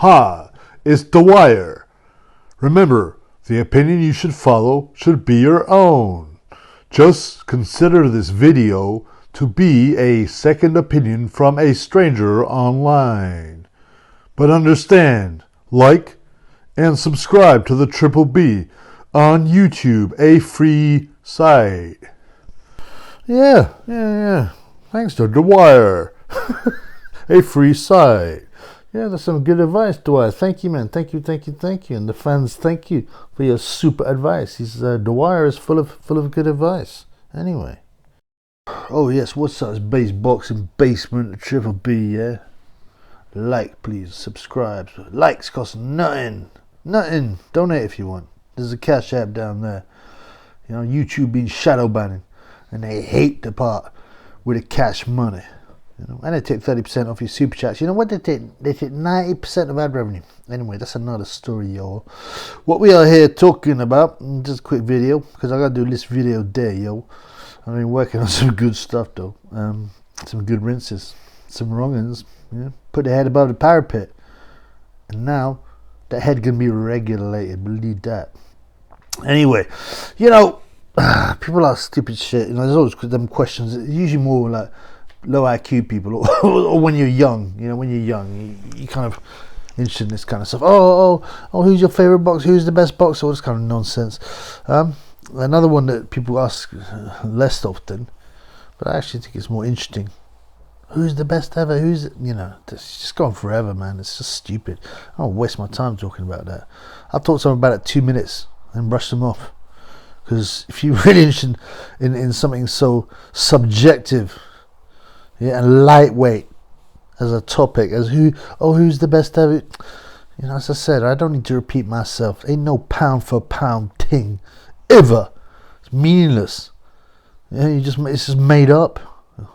Hi, it's The Wire. Remember, the opinion you should follow should be your own. Just consider this video to be a second opinion from a stranger online. But understand, like and subscribe to the Triple B on YouTube, a free site. Yeah. Thanks to The Wire. A free site. Yeah, that's some good advice, Dwyer. Thank you, man. Thank you. And the fans, thank you for your super advice. Dwyer is full of good advice. Anyway. Oh, yes. What's up? It's Base Boxing Basement, Triple B, yeah? Like, please. Subscribe. Likes cost nothing. Nothing. Donate if you want. There's a Cash App down there. You know, YouTube being shadow banning. And they hate the part with the cash money. You know, and they take 30% off your super chats. You know what they take? They take 90% of ad revenue. Anyway, that's another story, yo. What we are here talking about, just a quick video, because I gotta do this video day, yo. I've been working on some good stuff though. Some good rinses, some wrongins. Yeah, put the head above the parapet, and now that head can be regulated. Believe that. Anyway, you know, people ask stupid shit. You know, there's always them questions. It's usually more like low IQ people, or when you're young. You know, when you're young, you kind of interested in this kind of stuff. Oh, who's your favorite boxer? Who's the best boxer? All this kind of nonsense. Another one that people ask less often, but I actually think it's more interesting. Who's the best ever? Who's, you know, it's just gone forever, man. It's just stupid. I don't waste my time talking about that. I've talked to them about it 2 minutes and brushed them off. Because if you're really interested in something so subjective, yeah, and lightweight as a topic, as who's the best ever? You know, as I said, I don't need to repeat myself. Ain't no pound for pound thing ever. It's meaningless. Yeah, it's just made up.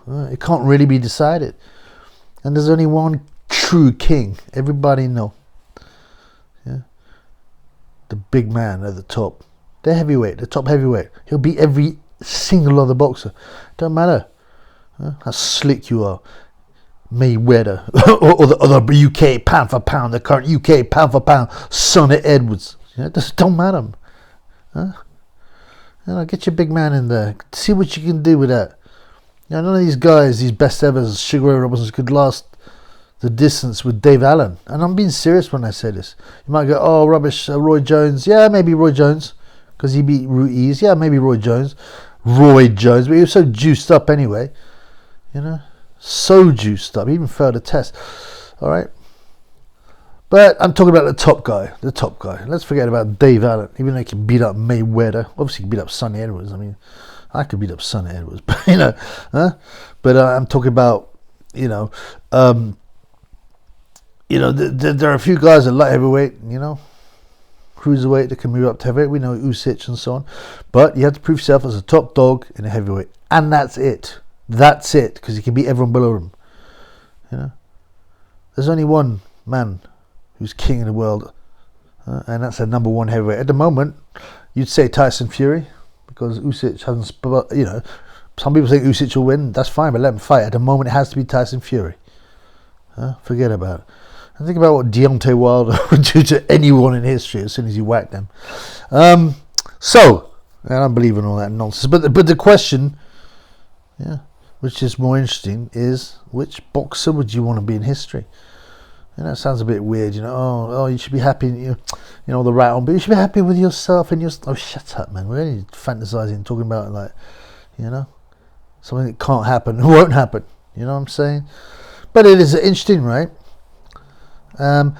It can't really be decided. And there's only one true king. Everybody know. Yeah, the big man at the top, the heavyweight, the top heavyweight. He'll beat every single other boxer. Don't matter how slick you are, Mayweather, or the other UK pound for pound, the current UK pound for pound, Sonny Edwards. You know, it just don't matter. You know, get your big man in there. See what you can do with that. You know, none of these guys, these best evers, Sugar Ray Robinsons, could last the distance with Dave Allen. And I'm being serious when I say this. You might go, oh, rubbish, Roy Jones. Yeah, maybe Roy Jones, because he beat Ruiz. Yeah, maybe Roy Jones, but he was so juiced up anyway. You know, so juiced up, he even failed a test. All right, but I'm talking about the top guy. Let's forget about Dave Allen. Even though he can beat up Mayweather, obviously he can beat up Sonny Edwards. I mean, I could beat up Sonny Edwards, but you know, but I'm talking about, there are a few guys at light heavyweight, you know, cruiserweight that can move up to heavyweight. We know Usyk and so on, but you have to prove yourself as a top dog in a heavyweight, and that's it. That's it, because you can beat everyone below him. You know, there's only one man who's king of the world, and that's a number one heavyweight at the moment. You'd say Tyson Fury, because Usyk hasn't. You know, some people think Usyk will win. That's fine, but let him fight. At the moment, it has to be Tyson Fury. Forget about it. And think about what Deontay Wilder would do to anyone in history as soon as you whack them. So I don't believe in all that nonsense. But the question, yeah, which is more interesting, is which boxer would you want to be in history? And that sounds a bit weird, you know. Oh, you should be happy, you know, the right on, but you should be happy with yourself and your. Oh, shut up, man. We're only fantasizing, talking about, like, you know, something that can't happen, won't happen. You know what I'm saying? But it is interesting, right? And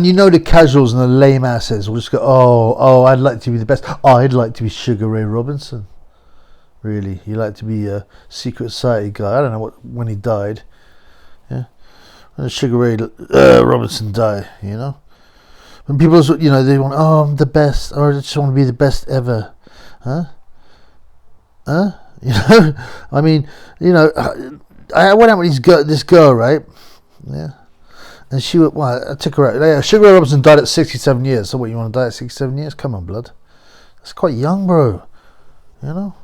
you know, the casuals and the lame asses will just go, oh, I'd like to be the best. Oh, I'd like to be Sugar Ray Robinson. Really, you like to be a secret society guy. I don't know when he died. Yeah, when Sugar Ray Robinson died. You know, when people, you know, they want, oh, I'm the best, or I just want to be the best ever. You know, I mean, you know, I went out with this girl, right? Yeah, and she, well, I took her out. Yeah, Sugar Ray Robinson died at 67 years. So what, you want to die at 67 years? Come on, blood. That's quite young, bro. You know.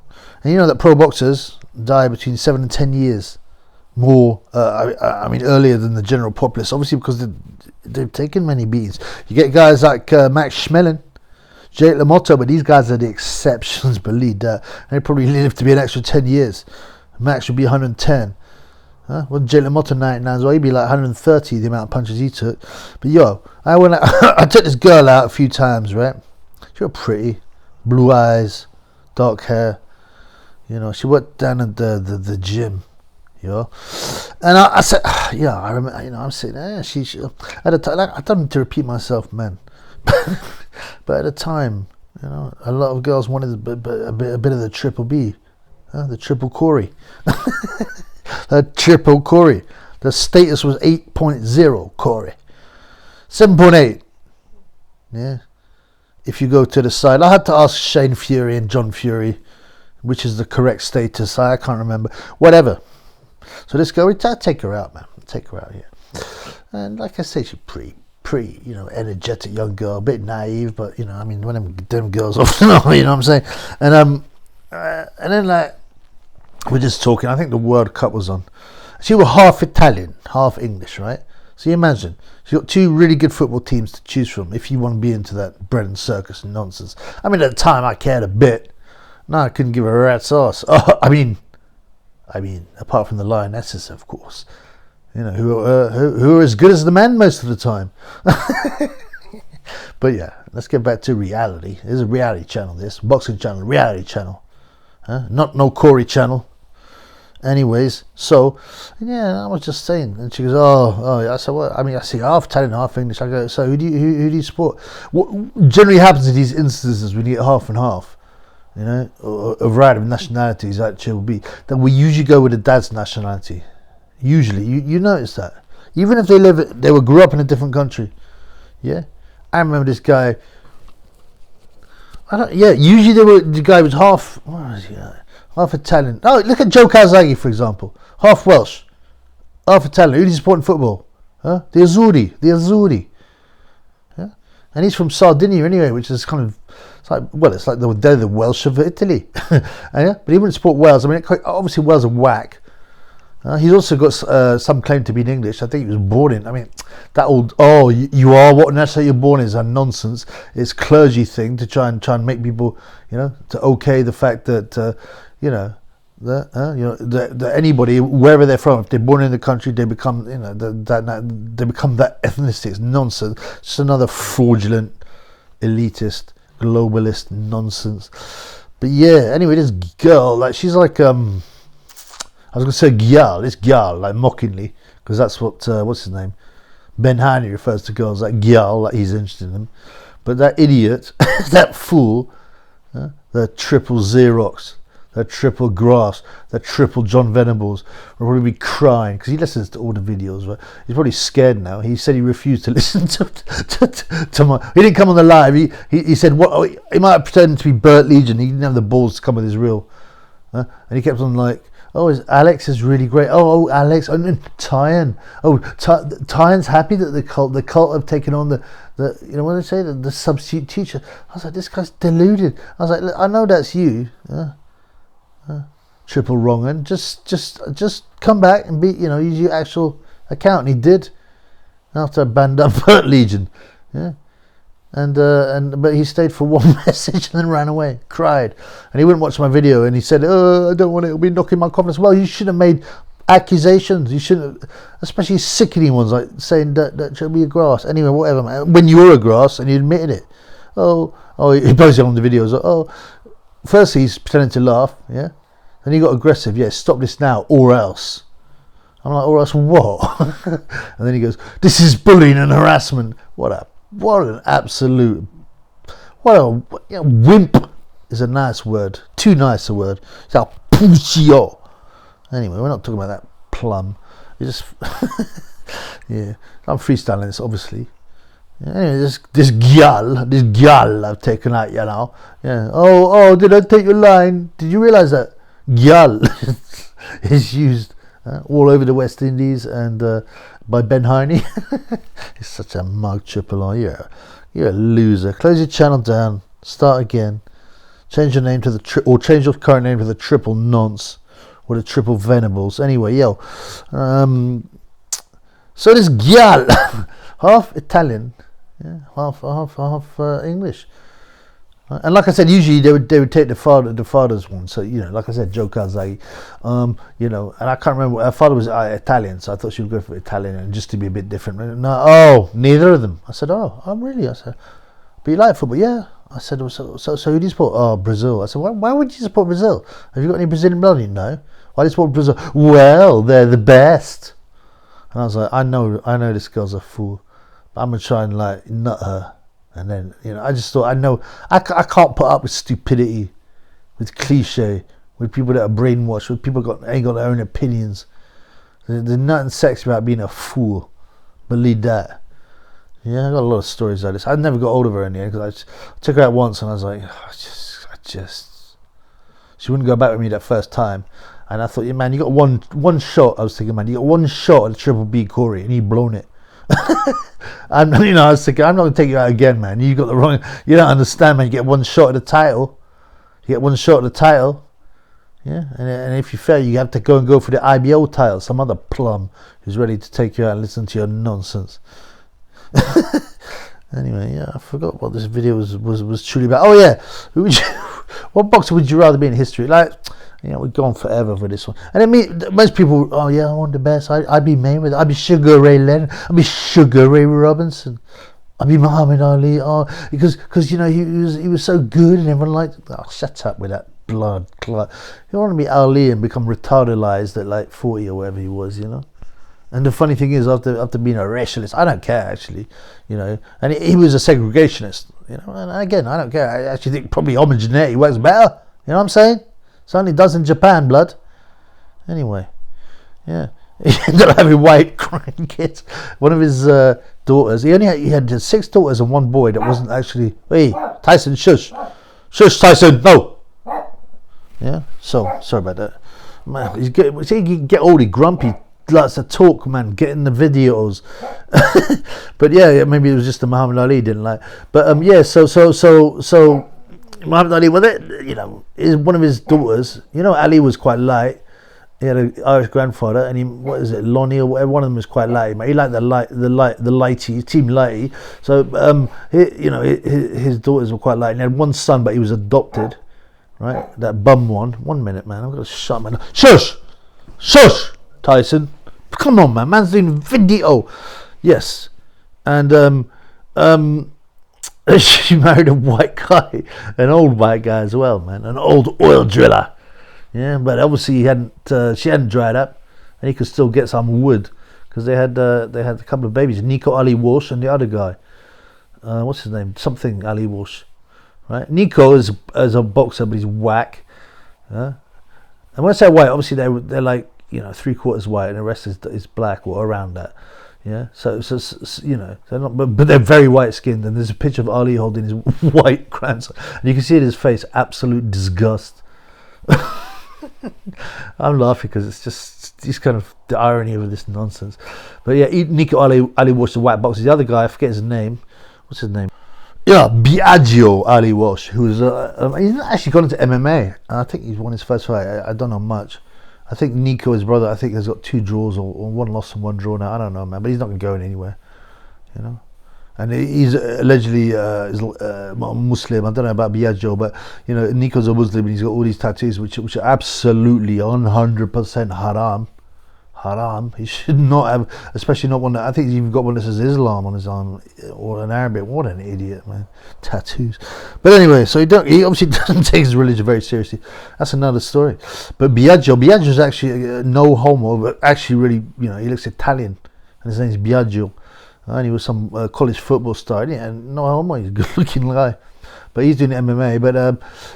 And you know that pro boxers die between 7 and 10 years more, I mean, earlier than the general populace, obviously because they've taken many beatings. You get guys like Max Schmeling, Jake LaMotta, but these guys are the exceptions, believe that. And they probably live to be an extra 10 years. Max would be 110. Well, Jake LaMotta 99 as well, he'd be like 130, the amount of punches he took. But yo, I took this girl out a few times, right? She was pretty, blue eyes, dark hair. You know, she worked down at the gym. You know, and I said, yeah, I remember. You know, I'm saying, she at the time, like, I don't need to repeat myself, man. But at the time, you know, a lot of girls wanted a bit of the triple B, the triple Corey, the triple Corey. The status was 8.0 Corey, 7.8. Yeah, if you go to the side, I had to ask Shane Fury and John Fury, which is the correct status. I can't remember. Whatever. So this girl, I'd take her out, man. Take her out here. And like I say, she's pretty, you know, energetic young girl, a bit naive, but you know, I mean, when them girls often are, you know what I'm saying? And then like we're just talking. I think the World Cup was on. She was half Italian, half English, right? So you imagine she got two really good football teams to choose from if you want to be into that bread and circus and nonsense. I mean, at the time I cared a bit. No, I couldn't give a rat's ass. Oh, I mean, apart from the lionesses, of course, you know, who are as good as the men most of the time. But yeah, let's get back to reality. This is a reality channel, this boxing channel, reality channel, not no Corey channel. Anyways, so yeah, I was just saying, and she goes, "Oh." I said, "Well, I mean, I see half Italian, half English." I go, "So who do you support?" What generally happens in these instances when you get half and half, you know, a variety of nationalities actually will be that we usually go with the dad's nationality. Usually, you notice that, even if they grew up in a different country. Yeah, I remember this guy. Usually the guy was half. What was he? Half Italian. Oh, look at Joe Calzaghe, for example. Half Welsh, half Italian. Who do you support in football? The Azzurri. Yeah, and he's from Sardinia anyway, which is kind of. It's like they're the Welsh of Italy. But he wouldn't support Wales. I mean, obviously Wales are whack. He's also got some claim to being English. I think he was born in. I mean, that old you are what nationality you're born in is a nonsense. It's clergy thing to try and make people, you know, to okay the fact that that anybody wherever they're from, if they're born in the country, they become, you know, they become that ethnicity. It's nonsense. It's just another fraudulent, elitist, globalist nonsense. But yeah, anyway, this girl, like, she's like I was going to say gyal, this gyal, like mockingly, because that's what, what's his name? Ben Haney refers to girls like gyal, like he's interested in them. But that idiot, that fool, the triple Xerox, the triple Grass, the triple John Venables, will probably be crying, because he listens to all the videos, right? He's probably scared now. He said he refused to listen to my... He didn't come on the live. He said, he might have pretended to be Bert Legion. He didn't have the balls to come with his real... and he kept on like, Alex is really great. Oh, Alex. And Tyson. Tyson's happy that the cult have taken on the you know what they say, the substitute teacher. I was like, this guy's deluded. I was like, look, I know that's you. Triple wrong, and just come back and be, you know, use your actual account. And he did after I banned up Bert Legion. Yeah. But he stayed for one message and then ran away, cried, and he wouldn't watch my video, and he said, I don't want it, it'll be knocking my confidence. Well, you shouldn't have made accusations. You shouldn't have, especially sickening ones like saying that should be a grass. Anyway, whatever, man. When you're a grass and you admitted it. He posted on the videos. Firstly, he's pretending to laugh, yeah. Then he got aggressive. Yeah, stop this now or else. I'm like, or else what? And then he goes, this is bullying and harassment. What an absolute, wimp is a nice word. Too nice a word. It's a pussio. Anyway, we're not talking about that plum. You just, yeah, I'm freestyling this, obviously. Yeah, anyway, this gyal I've taken out, you know. Yeah. Oh, did I take your line? Did you realise that gyal is used all over the West Indies and by Ben Haney? He's such a mug, Triple R. You're a loser. Close your channel down. Start again. Change your name to or change your current name to the Triple Nonce or the Triple Venables. Anyway, so this gyal half Italian, yeah, half English. And like I said, usually they would take the father's one. So like I said, Joe Calzaghe, and I can't remember. Her father was Italian, so I thought she would go for Italian, and just to be a bit different. No, neither of them. I said, oh, really? I said, but you like football? Yeah. I said, so who do you support? Oh, Brazil. I said, why would you support Brazil? Have you got any Brazilian blood? No. Why do you support Brazil? Well, they're the best. And I was like, I know this girl's a fool, but I'm gonna try and like nut her. And then, I just thought, I can't put up with stupidity, with cliche, with people that are brainwashed, with people ain't got their own opinions. There's nothing sexy about being a fool. Believe that. Yeah, I got a lot of stories like this. I never got hold of her in the end because I took her out once and I was like, she wouldn't go back with me that first time. And I thought, yeah, man, you got one shot. I was thinking, man, you got one shot at the Triple B Corey and you've blown it. I was thinking, I'm not going to take you out again, man. You got the wrong. You don't understand, man. You get one shot at the title. Yeah, and if you fail, you have to go for the IBO title. Some other plum who's ready to take you out and listen to your nonsense. Anyway, yeah, I forgot what this video was truly about. Oh yeah, what boxer would you rather be in history? Like, we've gone forever for this one. And I mean, most people, oh yeah, I want the best. I'd be Mayweather. I'd be Sugar Ray Leonard. I'd be Sugar Ray Robinson. I'd be Muhammad Ali. Oh, because he was so good and everyone liked. Oh, shut up with that blood clot. You want to be Ali and become retardalized at like 40 or whatever he was, And the funny thing is, after being a racialist, I don't care actually, And he was a segregationist, And again, I don't care. I actually think probably homogeneity works better. You know what I'm saying? Certainly does in Japan, blood. Anyway, yeah. He ended up having white crying kids. One of his daughters, he had 6 daughters and 1 boy that wasn't actually. Hey, Tyson, shush, Tyson, no. Yeah. So sorry about that. Man, he get old, he grumpy. Lots of talk, man. Get in the videos. But yeah, maybe it was just the Muhammad Ali didn't like. But yeah, so Muhammad Ali, is one of his daughters. Ali was quite light. He had an Irish grandfather, and Lonnie or whatever. One of them was quite light. He liked the lighty team lighty. So his daughters were quite light. And he had 1 son, but he was adopted. Right, that bum one. 1 minute, man. I'm gonna shut my shush, Tyson. Come on, man. Man's doing video. Yes, and she married a white guy, an old white guy as well, man, an old oil driller. Yeah, but obviously she hadn't dried up, and he could still get some wood because they had a couple of babies, Nico Ali Walsh and the other guy. What's his name? Something Ali Walsh, right? Nico is a boxer, but he's whack. And when I say white, obviously they're like 3/4 white, and the rest is black or around that. Yeah, so they're not, but they're very white skinned, and there's a picture of Ali holding his white grandson, and you can see in his face absolute disgust. I'm laughing because it's kind of the irony of this nonsense. But yeah, Nico Ali Walsh, the white boxer. The other guy, I forget his name. What's his name? Yeah, Biagio Ali Walsh, who's he's not actually gone into MMA. I think he's won his first fight. I don't know much. I think Nico, his brother, has got 2 draws or 1 loss and 1 draw now. I don't know, man, but he's not going anywhere, And he's allegedly Muslim. I don't know about Biagio, but Nico's a Muslim and he's got all these tattoos, which are absolutely 100% haram. Haram. He should not have, especially not one that I think he's even got one that says Islam on his arm or an Arabic. What an idiot, man! Tattoos. But anyway, so he obviously doesn't take his religion very seriously. That's another story. But Biagio's actually no homo, but actually really, he looks Italian, and his name's Biagio. And he was some college football star. And no homo, he's a good-looking guy. But he's doing MMA. But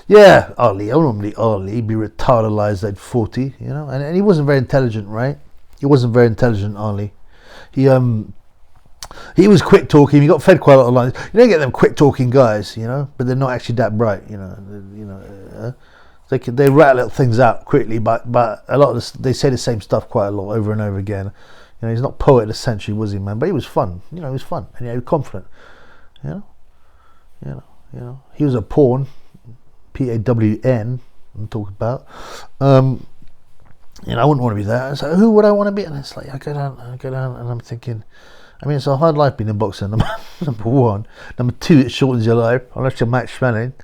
yeah, Ali, he'd be retardalized at 40, and he wasn't very intelligent, right? He wasn't very intelligent, Ali. He was quick talking. He got fed quite a lot of lines. You don't get them quick talking guys, but they're not actually that bright, They rattle things out quickly, but a lot of they say the same stuff quite a lot over and over again. He's not poet of the century, was he, man? But he was fun. He was fun, and he was confident. He was a pawn, Pawn. I'm talking about. I wouldn't want to be that. So who would I want to be? And it's like I go down, and I'm thinking, I mean, it's a hard life being a boxer, number one. Number two, it shortens your life, unless you're Max Schmeling.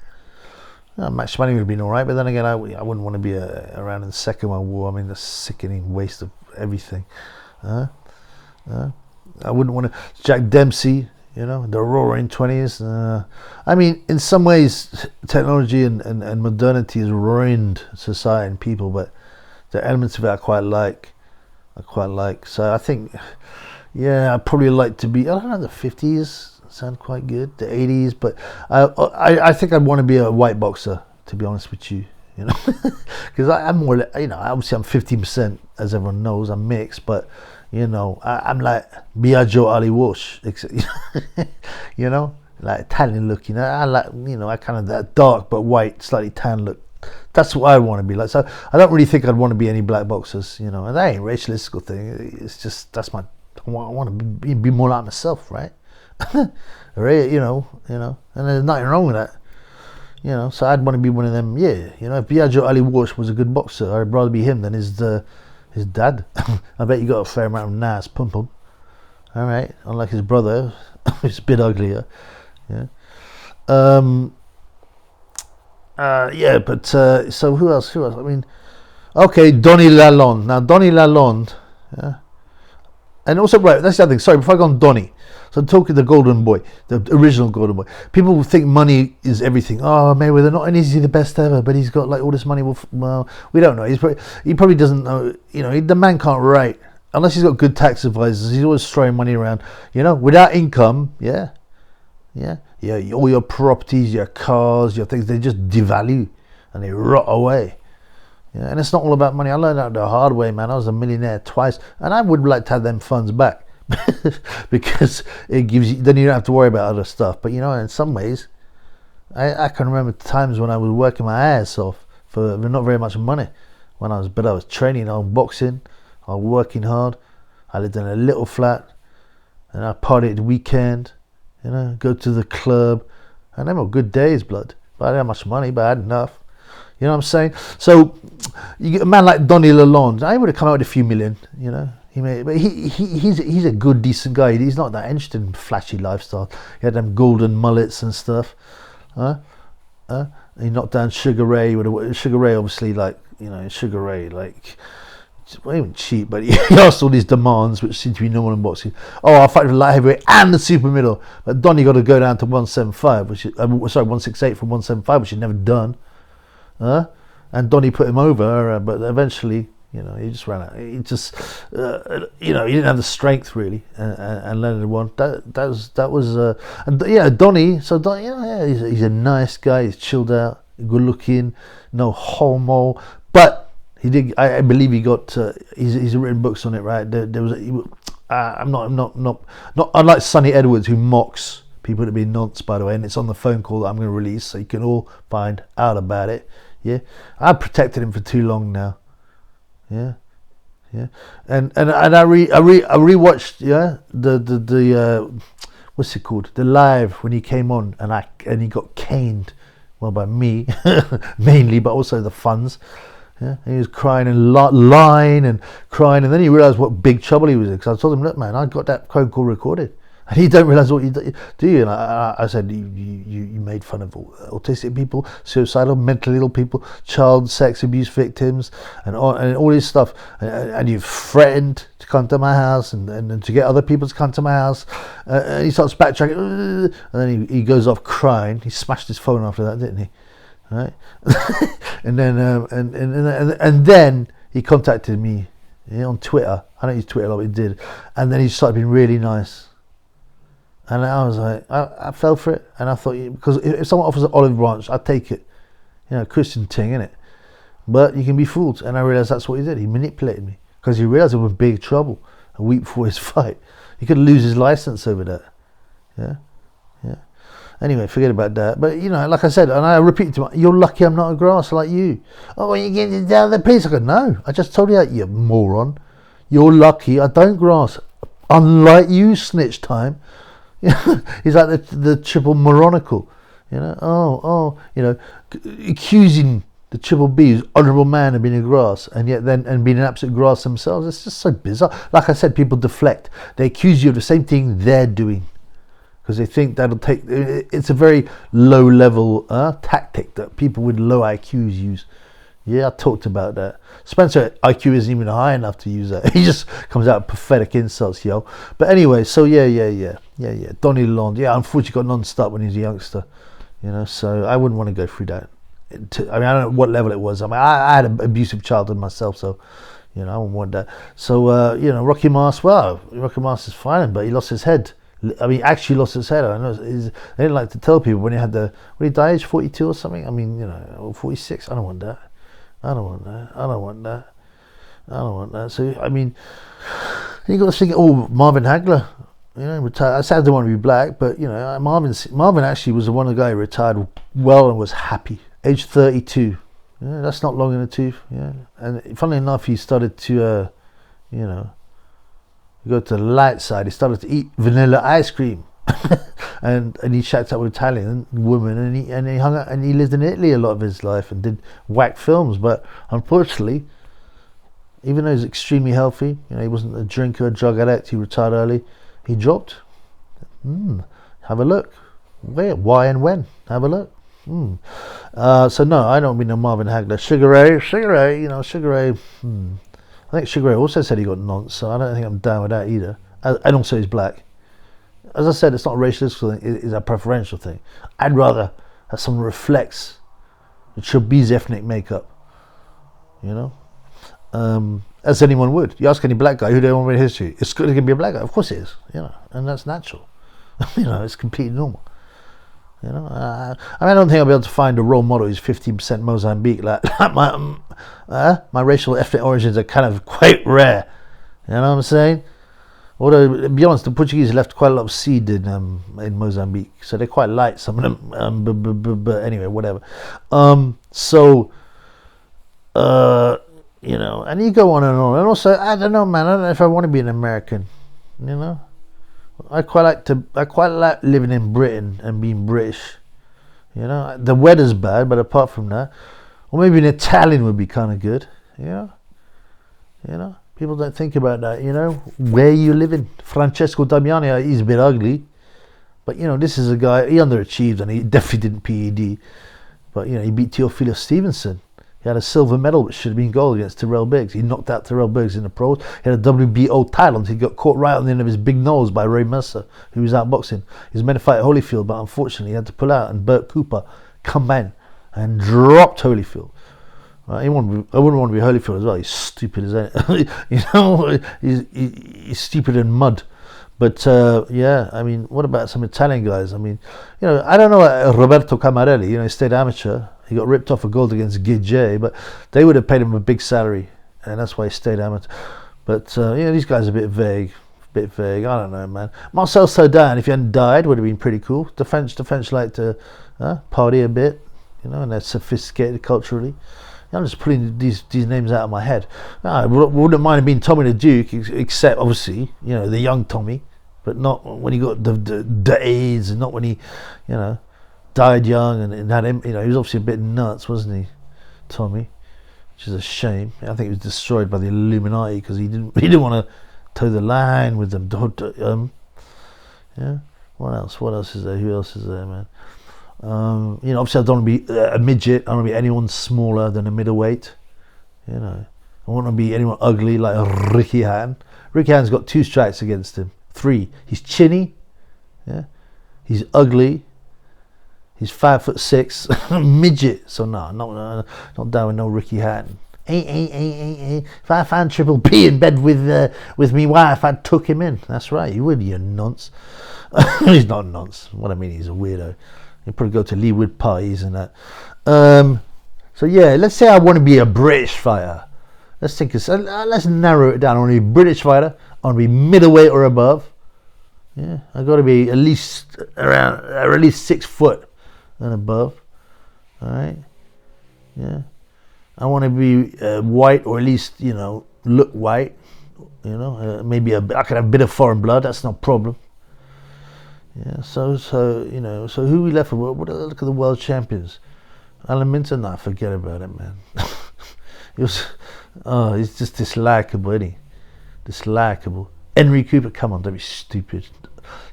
Max Schmeling would have been alright, but then again, I wouldn't want to be around in the Second World War. I mean, the sickening waste of everything. I wouldn't want to... Jack Dempsey, you know, the roaring 20s. I mean, in some ways, technology and modernity has ruined society and people, but the elements of it I quite like. So I think... Yeah, I'd probably like to be, I don't know, the 50s sound quite good, the 80s, but I think I'd want to be a white boxer, to be honest with you, you know, because I'm more, you know, obviously I'm 15%, as everyone knows, I'm mixed, but, you know, I'm like Biagio Ali Walsh, you know, like Italian looking, I like, you know, I kind of that dark but white, slightly tan look. That's what I want to be like. So I don't really think I'd want to be any black boxers, you know, and that ain't a racialistic thing, it's just, that's my... I want to be more like myself, right? You know, and there's nothing wrong with that, you know. So I'd want to be one of them. Yeah, you know, if Biagio Ali Walsh was a good boxer, I'd rather be him than his dad. I bet you got a fair amount of nice pum pum. All right, unlike his brother, who's a bit uglier. Yeah. Yeah, but so who else? I mean, okay, Donny Lalonde. Now Donny Lalonde, yeah. And also, right, that's the other thing. Sorry, before I go on Donny. So I'm talking the Golden Boy, the original Golden Boy. People think money is everything. Oh, Mayweather, not only is he the best ever, but he's got like all this money. Well, we don't know. He probably doesn't know. You know, the man can't write unless he's got good tax advisors. He's always throwing money around. You know, without income, yeah. All your properties, your cars, your things, they just devalue and they rot away. Yeah, and it's not all about money. I learned that the hard way, man. I was a millionaire twice, and I would like to have them funds back because it gives you. Then you don't have to worry about other stuff. But you know, in some ways, I can remember times when I was working my ass off for not very much money. I was training on boxing. I was working hard. I lived in a little flat, and I partied weekend. You know, go to the club, and them were good days, blood. But I didn't have much money, but I had enough. You know what I'm saying? So you get a man like Donny Lalonde. I would have come out with a few million. You know, but he's a good, decent guy. He's not that interested in flashy lifestyle. He had them golden mullets and stuff. He knocked down Sugar Ray. Sugar Ray, obviously, like, you know, Sugar Ray, like, well, he wasn't cheap, but he asked all these demands, which seem to be normal in boxing. Oh, I'll fight for the light heavyweight and the super middle. But Donny got to go down to 175, 168 from 175, which he'd never done. And Donny put him over, but eventually, you know, he just ran out. He just, you know, he didn't have the strength really, and Leonard won. That was, and yeah, Donny. So Donny, you know, yeah, he's a nice guy. He's chilled out, good looking, no homo. But he did. I believe he got. He's written books on it, right? There was. I'm not unlike Sonny Edwards, who mocks people to be nonce, by the way, and it's on the phone call that I'm going to release, so you can all find out about it. Yeah, I've protected him for too long now. Yeah, and I rewatched the what's it called, the live when he came on and he got caned, well, by me mainly, but also the funds. Yeah, he was crying and lying and crying, and then he realised what big trouble he was in. Because I told him, look, man, I got that phone call recorded. And you don't realise what you do. You? And I said, you made fun of autistic people, suicidal, mentally ill people, child sex abuse victims, and all this stuff. And you've threatened to come to my house and to get other people to come to my house. And he starts backtracking. And then he goes off crying. He smashed his phone after that, didn't he? Right? And then and then he contacted me, on Twitter. I don't use Twitter a lot, but he did. And then he started being really nice. And I was like, I fell for it, and I thought, because if someone offers an olive branch, I'd take it. You know, Christian thing, innit? But you can be fooled, and I realised that's what he did. He manipulated me, because he realised I was in big trouble a week before his fight. He could lose his license over that. Yeah. Anyway, forget about that. But, you know, like I said, and I repeated to him, you're lucky I'm not a grasser like you. Oh, when you get down the place, I go, no, I just told you that, you moron. You're lucky I don't grass. Unlike you, snitch time. He's like the triple moronical, you know. You know, accusing the Triple B's honourable man and being a grass, and yet then and being an absolute grass themselves. It's just so bizarre. Like I said, people deflect. They accuse you of the same thing they're doing because they think that'll take. It's a very low level tactic that people with low IQs use. Yeah, I talked about that. Spencer IQ isn't even high enough to use that. He just comes out with pathetic insults, yo. But anyway, so yeah. Donny Lalonde, yeah, unfortunately got non-stop when he was a youngster, you know. So I wouldn't want to go through that. I mean, I don't know what level it was. I mean, I had an abusive childhood myself, so you know, I wouldn't want that. So you know, Rocky Mars is fine, but he lost his head. I mean, actually lost his head. I know they didn't like to tell people when he had when he died age 42 or something. I mean, you know, or 46. I don't want that. So I mean, you got to think. Oh, Marvin Hagler, you know, retired. I said I didn't want to be black, but you know, Marvin actually was the one guy who retired well and was happy. Age 32. Yeah, that's not long in the tooth. Yeah, and funnily enough, he started to, you know, go to the light side. He started to eat vanilla ice cream, and he shacked up with an Italian woman, and he hung out, and he lived in Italy a lot of his life and did whack films. But unfortunately, even though he's extremely healthy, you know, he wasn't a drinker, a drug addict. He retired early. He dropped. Have a look. Where, why, and when? Have a look. So no, I don't mean a Marvin Hagler. Sugar Ray, you know, Sugar Ray. I think Sugar Ray also said he got nonce, so I don't think I'm down with that either. And also he's black. As I said, it's not a racial thing, it's a preferential thing. I'd rather have someone who reflects the Chubby's ethnic makeup, you know, as anyone would. You ask any black guy who they want to read history, it's going to be a black guy. Of course it is, you know, and that's natural. You know, it's completely normal. You know, I mean, I don't think I'll be able to find a role model who's 15% Mozambique. Like my racial ethnic origins are kind of quite rare. You know what I'm saying? Although, to be honest, the Portuguese left quite a lot of seed in Mozambique, so they're quite light. Some of them, but anyway, whatever. You know, and you go on, and also, I don't know, man. I don't know if I want to be an American. You know. I quite like living in Britain and being British. You know, the weather's bad, but apart from that, or maybe an Italian would be kind of good. You know, people don't think about that. You know, where you living? Francesco Damiani, he's a bit ugly, but you know, this is a guy. He underachieved and he definitely didn't PED, but you know, he beat Teofilo Stevenson. He had a silver medal, which should have been gold against Terrell Biggs. He knocked out Terrell Biggs in the pros. He had a WBO title. He got caught right on the end of his big nose by Ray Mercer, who was outboxing. He was meant to fight Holyfield, but unfortunately he had to pull out. And Burt Cooper come in and dropped Holyfield. I wouldn't want to be Holyfield as well. He's stupid as anything. You know, he's stupid in mud. But yeah, I mean, what about some Italian guys? I mean, you know, I don't know Roberto Camarelli. You know, he stayed amateur. He got ripped off a gold against Gidje, but they would have paid him a big salary, and that's why he stayed amateur. But you know, these guys are a bit vague. I don't know, man. Marcel Cerdan, if he hadn't died, would have been pretty cool. The French like to party a bit, you know, and they're sophisticated culturally. I'm just pulling these names out of my head. I wouldn't mind being Tommy the Duke, except obviously, you know, the young Tommy, but not when he got the AIDS, and not when he, you know, died young and had him. You know, he was obviously a bit nuts, wasn't he, Tommy? Which is a shame. I think he was destroyed by the Illuminati because he didn't want to toe the line with them. Yeah. What else is there? Who else is there, man? You know, obviously I don't want to be a midget. I don't want to be anyone smaller than a middleweight. You know, I want to be anyone ugly like Ricky Hatton. Ricky Hatton's got 2 strikes against him. 3. He's chinny. Yeah. He's ugly. He's 5'6", midget. So no, not down with no Ricky Hatton. If I found Triple P in bed with me wife, I'd tuck him in. That's right, you would, you nonce. He's not nonce. What I mean, he's a weirdo. He'd probably go to Leewood parties and that. So yeah, let's say I want to be a British fighter. Let's think. Let's narrow it down. I want to be a British fighter. I want to be middleweight or above. Yeah, I got to be at least 6 foot and above. All right. Yeah. I want to be white, or at least, you know, look white. You know, maybe I could have a bit of foreign blood. That's no problem. Yeah. So you know, so who we left with? Look at the world champions. Alan Minton, nah, forget about it, man. He was, oh, he's just dislikable, isn't he? Dislikable. Henry Cooper, come on, don't be stupid.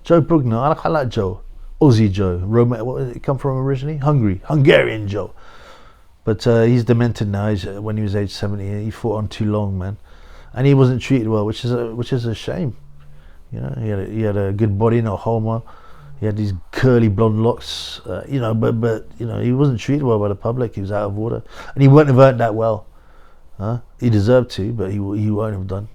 Joe Bugner, I like Joe. Aussie Joe. Where did he come from originally? Hungarian Joe. But he's demented now. When he was age 70, he fought on too long, man. And he wasn't treated well, which is a shame. You know, he had a good body, no homo. He had these curly blonde locks, you know, but you know, he wasn't treated well by the public. He was out of order, and he wouldn't have earned that well. He deserved to, but he won't have done.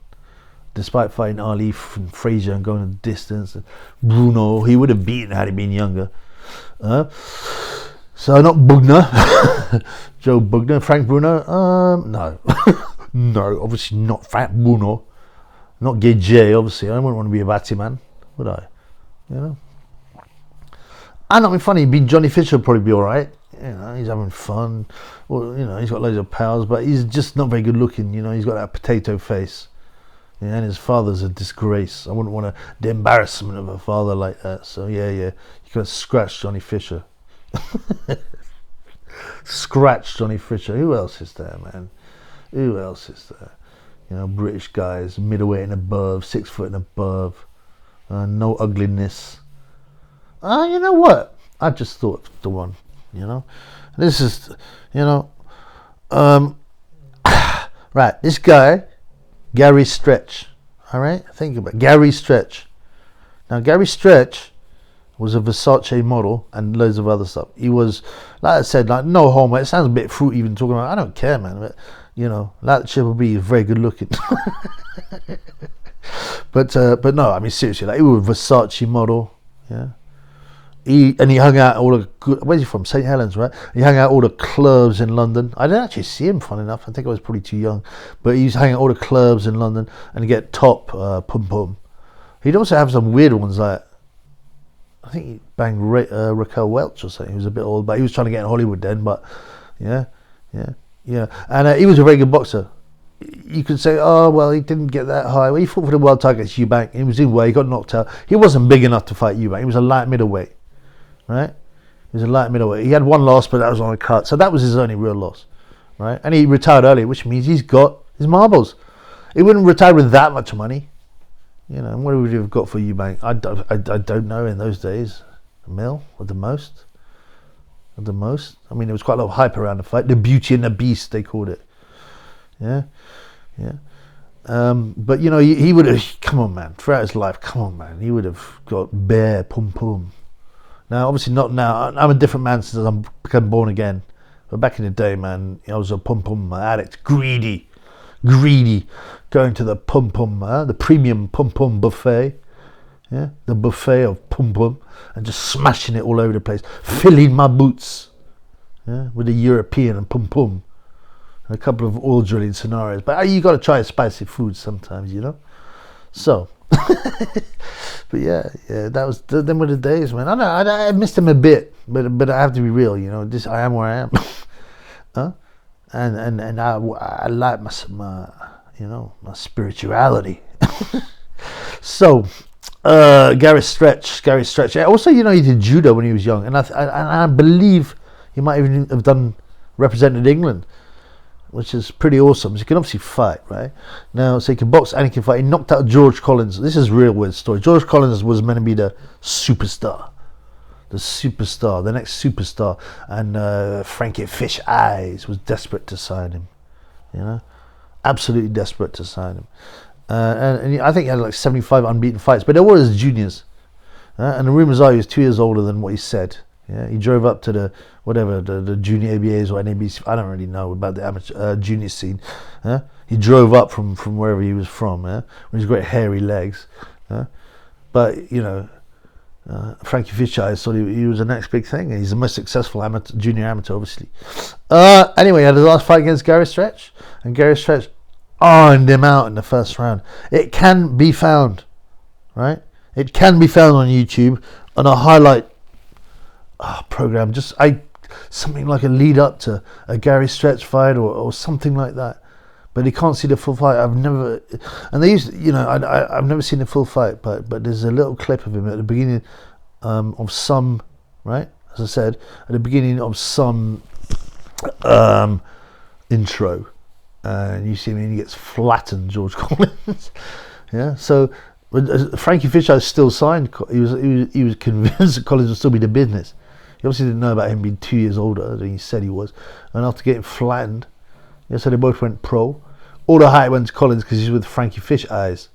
Despite fighting Ali and Frazier and going the distance, and Bruno, he would have beaten had he been younger. So not Bugner, Joe Bugner, Frank Bruno. No, no, obviously not Frank Bruno, not Gay, obviously. I wouldn't want to be a batty man, would I? You know. And I mean, funny, being Johnny Fisher would probably be all right. You know, he's having fun. Well, you know, he's got loads of pals, but he's just not very good looking. You know, he's got that potato face. Yeah, and his father's a disgrace. I wouldn't want the embarrassment of a father like that. So yeah, you can scratch Johnny Fisher. Scratch Johnny Fisher. Who else is there, man? Who else is there? You know, British guys, middleweight and above, 6 foot and above, no ugliness. You know what? I just thought the one. You know, this is, you know, right. This guy, Gary Stretch. All right, think about it. Gary Stretch. Now, Gary Stretch was a Versace model and loads of other stuff. He was, like I said, like no homo. It sounds a bit fruity even talking about. I don't care, man. But you know, that Triple B is very good looking. but no, I mean seriously, like he was a Versace model. Yeah. He hung out all the good. Where's he from? St. Helens, right? He hung out all the clubs in London. I didn't actually see him, fun enough. I think I was probably too young. But he's hanging out all the clubs in London and get top pum pum. He'd also have some weird ones like, I think he banged Raquel Welch or something. He was a bit old, but he was trying to get in Hollywood then. But yeah. And he was a very good boxer. You could say, oh well, he didn't get that high. Well, he fought for the world title against Eubank. He was in weight. He got knocked out. He wasn't big enough to fight Eubank. He was a light middleweight. Right, he was a light middleweight. He had one loss, but that was on a cut, so that was his only real loss. Right, and he retired early, which means he's got his marbles. He wouldn't retire with that much money, you know. What would he have got for Eubank? I don't know. In those days, a mil at the most. At the most, I mean, there was quite a lot of hype around the fight. The Beauty and the Beast, they called it. Yeah. But you know, he would have. Come on, man. Throughout his life, come on, man. He would have got bare pum pum. Now, obviously not now. I'm a different man since I'm become born again. But back in the day, man, I was a pum-pum addict. Greedy. Going to the pum-pum, the premium pum-pum buffet. Yeah, the buffet of pum-pum. And just smashing it all over the place. Filling my boots. Yeah, with the European and pum-pum. And a couple of oil drilling scenarios. But you got to try spicy food sometimes, you know. So... but yeah, that was them were the days, man. I missed him a bit, but I have to be real, you know. I am where I am, and I like my you know, my spirituality. So, Gary Stretch. Also, you know, he did judo when he was young, and I believe he might even have represented England, which is pretty awesome. So he can obviously fight, right? Now, so he can box and he can fight. He knocked out George Collins. This is a real weird story. George Collins was meant to be the superstar. The next superstar. And Frankie Fish Eyes was desperate to sign him. You know? Absolutely desperate to sign him. And I think he had like 75 unbeaten fights, but they were his juniors. And the rumours are he was 2 years older than what he said. Yeah, he drove up to the junior ABAs or NABs. I don't really know about the amateur junior scene. He drove up from wherever he was from, with his great hairy legs. But you know, Frankie Fisher, thought he was the next big thing. He's the most successful junior amateur, obviously. Anyway, he had his last fight against Gary Stretch, and Gary Stretch ironed him out in the first round. It can be found, right? It can be found on YouTube on a highlight program, something like a lead up to a Gary Stretch fight or something like that. But you can't see the full fight. I've never seen the full fight, but there's a little clip of him at the beginning of some, right? As I said, at the beginning of some intro, and you see him and he gets flattened, George Collins. Yeah, so Frankie Fisher is still signed. He was convinced that Collins would still be the business. He obviously didn't know about him being 2 years older than he said he was, and after getting flattened, yeah, so they both went pro. All the hype went to Collins because he's with Frankie Fish eyes,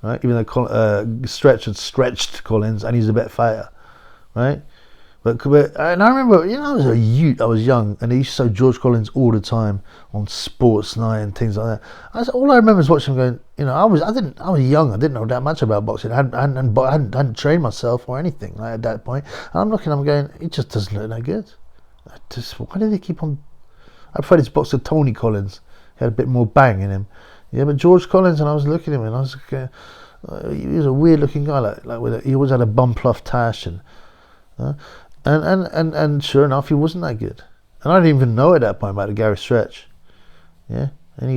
right? Even though Stretch had stretched Collins and he's a better fighter, right? But and I remember, you know, I was a youth, I was young, and they used to show George Collins all the time on Sports Night and things like that. All I remember is watching him going, you know, I was young, I didn't know that much about boxing, I hadn't trained myself or anything like at that point. And I'm looking, I'm going, it just doesn't look that good. Why do they keep on? I preferred his boxer Tony Collins. He had a bit more bang in him. Yeah, but George Collins, and I was looking at him, and I was he was a weird looking guy, he always had a bum pluff tash, and sure enough, he wasn't that good. And I didn't even know at that point about the Gary Stretch. Yeah, and he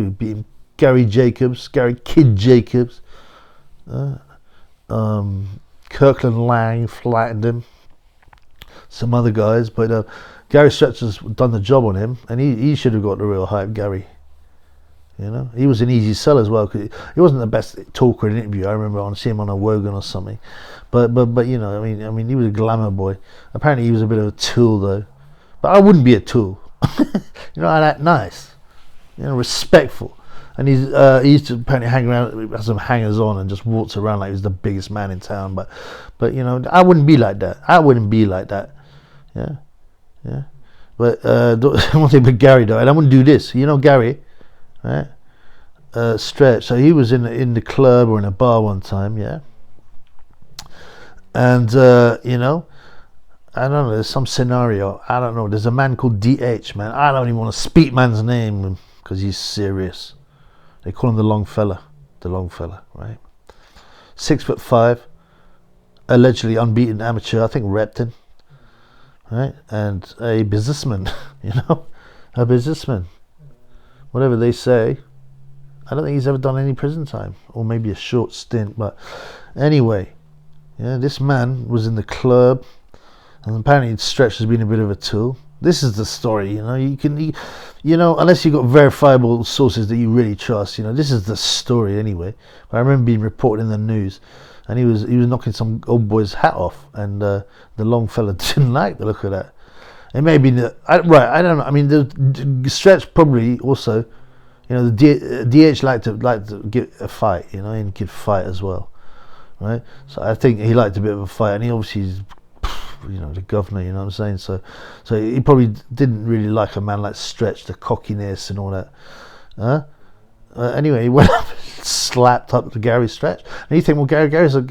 beat him, Gary Kid Jacobs. Kirkland Lang flattened him. Some other guys, but Gary Stretch has done the job on him, and he should have got the real hype, Gary. You know, he was an easy sell as well, because he wasn't the best talker in an interview. I remember on seeing him on a Wogan or something, but you know, I mean, he was a glamour boy. Apparently, he was a bit of a tool though, but I wouldn't be a tool. You know, I act nice, you know, respectful, and he used to apparently hang around, have some hangers on, and just walks around like he was the biggest man in town. But you know, I wouldn't be like that. Yeah. Yeah, but one thing about Gary though, and I wouldn't do this. You know Gary, right? Stretch. So he was in the club or in a bar one time, yeah. And you know, I don't know. There's some scenario. I don't know. There's a man called DH, man. I don't even want to speak man's name because he's serious. They call him the long fella, right? 6'5", allegedly unbeaten amateur. I think Repton. Right, and a businessman, you know, a businessman. Whatever they say, I don't think he's ever done any prison time, or maybe a short stint. But anyway, yeah, this man was in the club, and apparently Stretch has been a bit of a tool. This is the story, you know. You know, unless you've got verifiable sources that you really trust, you know, this is the story anyway. But I remember being reported in the news. And he was knocking some old boy's hat off, and the long fella didn't like the look of that. It may be I don't know. I mean, the Stretch probably also, you know, the DH liked to get a fight, you know, and could fight as well, right? So I think he liked a bit of a fight, and he obviously is, you know, the governor, you know what I'm saying? So he probably didn't really like a man like Stretch, the cockiness and all that. Anyway, he went up and slapped up to Gary Stretch, and you think, well, Gary's a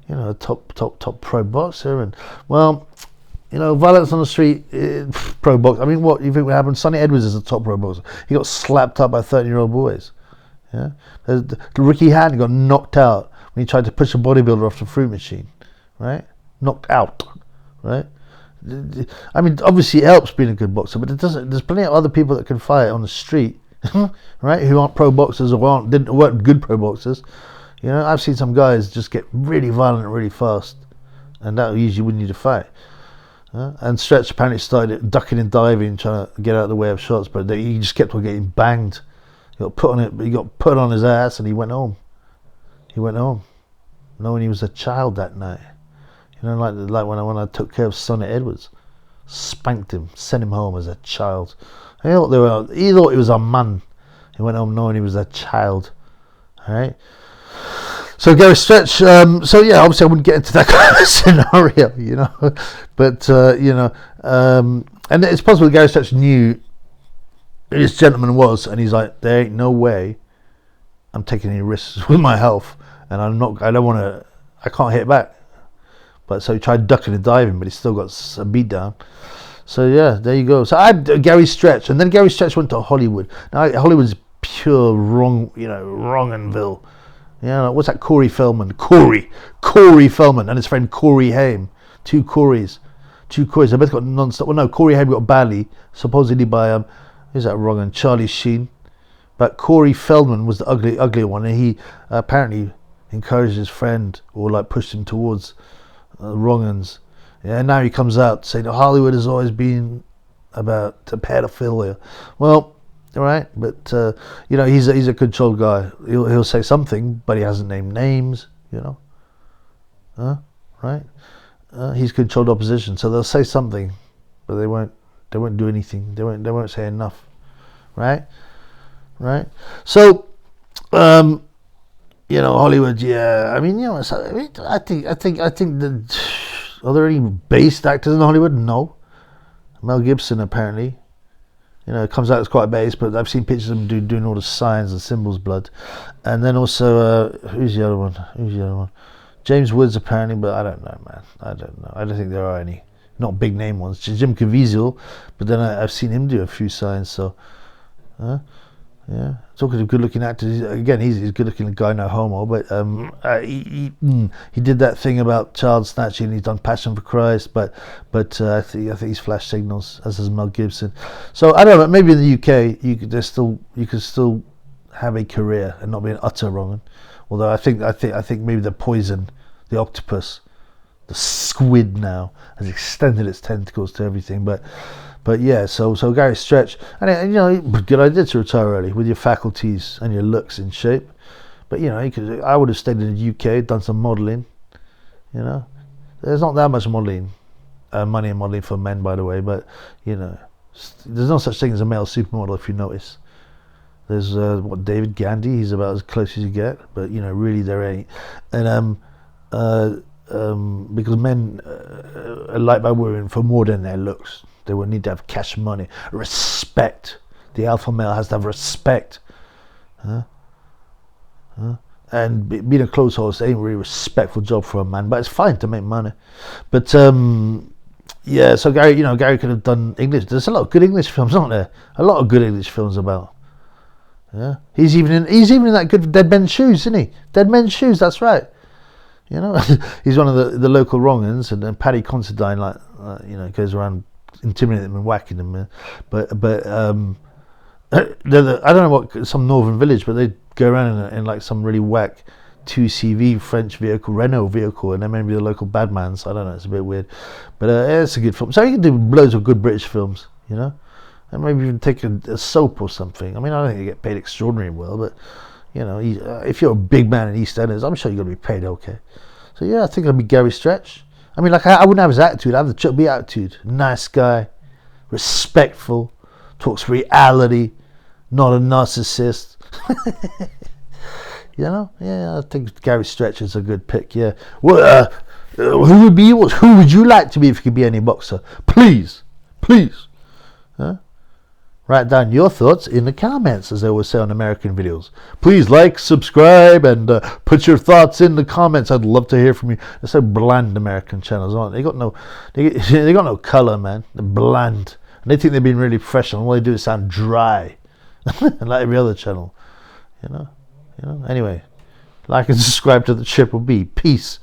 you know, a top pro boxer, and well, you know, violence on the street, pro boxer. I mean, what you think would happen? Sonny Edwards is a top pro boxer. He got slapped up by 13-year-old boys. Yeah, Ricky Hatton got knocked out when he tried to push a bodybuilder off the fruit machine. Right, knocked out. Right. I mean, obviously it helps being a good boxer, but it doesn't. There's plenty of other people that can fight on the street. Right, who aren't pro boxers or weren't good pro boxers. You know, I've seen some guys just get really violent really fast, and that usually wouldn't need a fight. And Stretch apparently started ducking and diving, trying to get out of the way of shots, but he just kept on getting banged. He got put on his ass, and he went home. Knowing he was a child that night. You know, like when I took care of Sonny Edwards, spanked him, sent him home as a child. He thought he was a man. He went home knowing he was a child. All right. So Gary Stretch. So yeah, obviously I wouldn't get into that kind of scenario, you know. But you know, and it's possible Gary Stretch knew who this gentleman was, and he's like, there ain't no way I'm taking any risks with my health, and I can't hit back. But so he tried ducking and diving, but he still got a beat down. So yeah, there you go. So I had Gary Stretch, and then Gary Stretch went to Hollywood. Now Hollywood's pure wrong, you know, Wronganville. You know, what's that? Corey Feldman, and his friend Corey Haim. Two Coreys. They both got non-stop. Well, no, Corey Haim got badly, supposedly by who's that? Wrong, Charlie Sheen. But Corey Feldman was the ugly one, and he apparently encouraged his friend, or like pushed him towards wrong-uns. Yeah, now he comes out saying Hollywood has always been about pedophilia. Well, all right, but he's a controlled guy. He'll say something, but he hasn't named names. Right? He's controlled opposition, so they'll say something, but they won't do anything. They won't say enough. Right? So, Hollywood. Yeah, I mean, I think that are there any based actors in Hollywood? No. Mel Gibson apparently, comes out as quite base, but I've seen pictures of him doing all the signs and symbols, blood, and then also who's the other one? James Woods apparently, but I don't know, man. I don't know. I don't think there are any, not big name ones. Jim Caviezel, but then I've seen him do a few signs. So, yeah. Talking of good-looking actors, again, he's a good-looking guy, no homo. But he did that thing about child snatching. He's done Passion for Christ, but I think he's flashed signals, as has Mel Gibson. So I don't know. Maybe in the UK, you could still have a career and not be an utter wrong. Although I think maybe the poison, the octopus, the squid now has extended its tentacles to everything. But yeah, so Gary Stretch, and good idea to retire early with your faculties and your looks in shape. But I would have stayed in the UK, done some modelling. There's not that much modelling, money in modelling for men, by the way. But there's no such thing as a male supermodel, if you notice. There's David Gandy, he's about as close as you get, but really there ain't. And because men are liked by women for more than their looks. They will need to have cash money, respect. The alpha male has to have respect. And being a clothes horse ain't really a respectful job for a man, but it's fine to make money. But yeah, so Gary could have done English. There's a lot of good English films, aren't there? A lot of good English films about. Yeah, he's even in that good Dead Men's Shoes, isn't he? Dead Men's Shoes, that's right. He's one of the local wrong-uns, and then Paddy Considine, goes around intimidating them and whacking them. But I don't know what, some northern village, but they go around in like some really whack 2CV French vehicle, Renault vehicle, and then maybe the local bad man. So I don't know, it's a bit weird, but it's a good film. So you can do loads of good British films, and maybe even take a soap or something. I mean, I don't think you get paid extraordinarily well, but if you're a big man in EastEnders, I'm sure you're going to be paid okay. So yeah, I think it'll be Gary Stretch. I mean, I wouldn't have his attitude. I'd have the chubby attitude. Nice guy, respectful, talks reality, not a narcissist. Yeah, I think Gary Stretch is a good pick. Yeah. Well, who would you like to be if you could be any boxer? Please. Write down your thoughts in the comments, as they always say on American videos. Please like, subscribe, and put your thoughts in the comments. I'd love to hear from you. They're so bland, American channels, aren't they? They got no color, man. They're bland, and they think they're being really professional. All they do is sound dry, like every other channel. Anyway, like and subscribe to the Triple B. Peace.